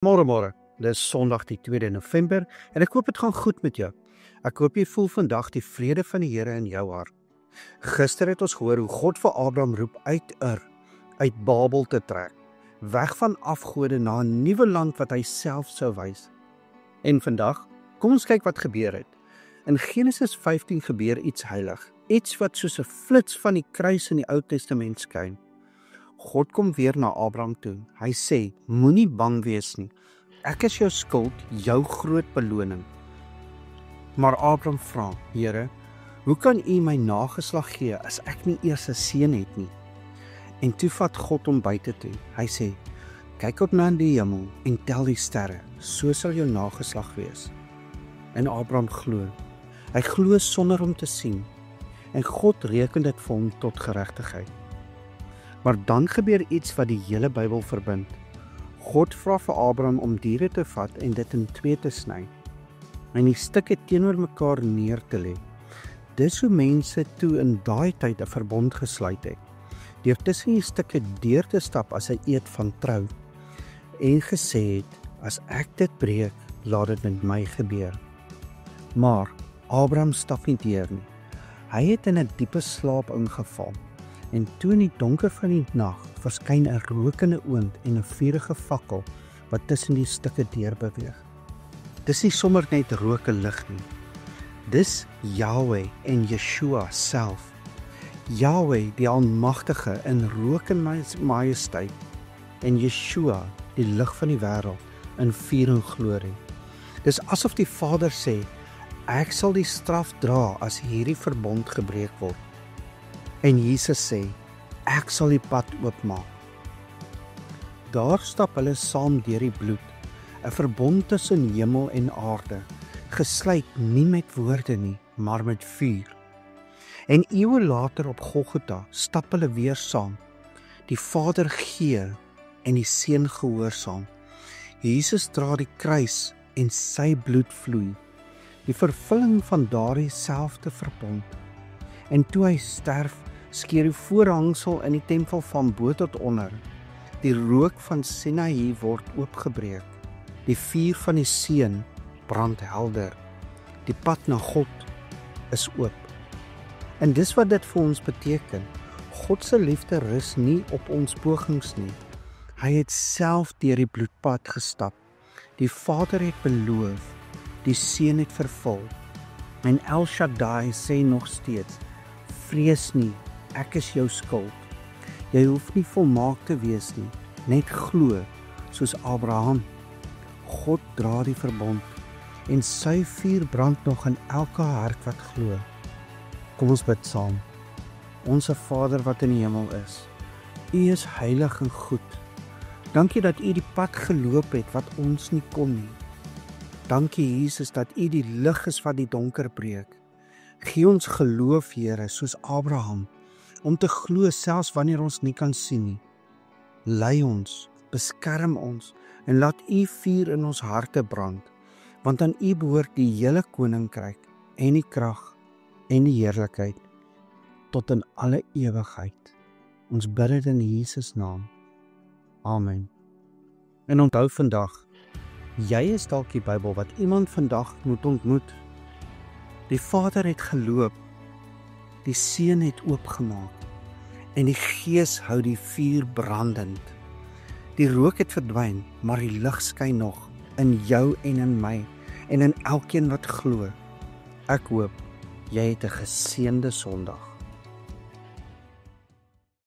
Môre, dis Sondag die 2de November en ek hoop dit gaan goed met jou. Ek hoop jy voel vandag die vrede van die Here in jou hart. Gister het ons gehoor hoe God vir Abraham roep uit Ur, uit Babel te trek, weg van afgode na 'n nuwe land wat hy self sou wys. En vandag, kom ons kyk wat gebeur het. In Genesis 15 gebeur iets heilig, iets wat soos 'n flits van die kruis in die Ou Testament skyn. God kom weer na Abraham toe. Hy sê, moenie bang wees nie. Ek is jou skuld, jou groot beloning. Maar Abraham vra, Here, hoe kan U my nageslag gee as ek nie eers 'n seun het nie? En toe vat God hom buite toe. Hy sê, kyk op na die hemel en tel die sterre, so sal jou nageslag wees. En Abraham glo. Hy glo sonder om te sien. En God reken dit vir hom tot geregtigheid. Maar dan gebeur iets wat die hele Bybel verbind. God vra vir Abraham om diere te vat en dit in twee te sny en die stukke teenoor mekaar neer te lê. Dis hoe mense toe in daai tyd 'n verbond gesluit het, deur tussen die stukke deur te stap as 'n eed van trou en gesê het, as ek dit breek, laat dit met my gebeur. Maar Abraham stap nie deur nie. Hy het in 'n diepe slaap ingeval. En toe in die donker van die nag verskyn 'n rokende oond en 'n vuurige fakkel wat tussen die stukke deur beweeg. Dis nie sommer net roke lig nie. Dis Yahweh en Yeshua self. Yahweh die Almagtige in rook en majesteit en Yeshua die lig van die wêreld in vuur en glorie. Dis asof die Vader sê, ek sal die straf dra as hierdie verbond gebreek word. En Jesus sê, ek sal die pad oopmaak. Daar stap hulle saam deur die bloed, 'n verbond tussen hemel en aarde, gesluit nie met woorde nie, maar met vuur. En eeue later op Golgotha stap hulle weer saam. Die Vader gee en die Seun gehoorsaam. Jesus dra die kruis en sy bloed vloei, die vervulling van daardie selfde verbond. En toe hy sterf, skeer die voorhangsel in die tempel van bo tot onder. Die rook van Sinaï word oopgebreek. Die vuur van die Seun brand helder. Die pad na God is oop. En dis wat dit vir ons beteken. God se liefde rus nie op ons pogings nie. Hy het self deur die bloedpad gestap. Die Vader het beloof, die Seun het vervul. En El Shaddai sê nog steeds, vrees nie, ek is jou skuld. Jy hoef nie volmaak te wees nie, net glo, soos Abraham. God dra die verbond, en sy vuur brand nog in elke hart wat glo. Kom ons bid saam. Onse Vader wat in die hemel is, U is heilig en goed. Dankie dat U die pad geloop het wat ons nie kon nie. Dankie Jesus dat U die lig is wat die donker breek. Gee ons geloof, Here, soos Abraham, om te glo selfs wanneer ons nie kan sien nie. Lei ons, beskerm ons en laat U vuur in ons harte brand, want aan U behoort die hele koninkryk en die krag en die heerlikheid tot in alle ewigheid. Ons bid dit in Jesus naam. Amen. En onthou vandag, jy is dalk die Bybel wat iemand vandag moet ontmoet. Die Vader het geloop, die Seun het oopgemaak en die Gees hou die vuur brandend. Die rook het verdwyn, maar die lig skyn nog in jou en in my en in elkeen wat glo. Ek hoop jy het 'n geseënde Sondag.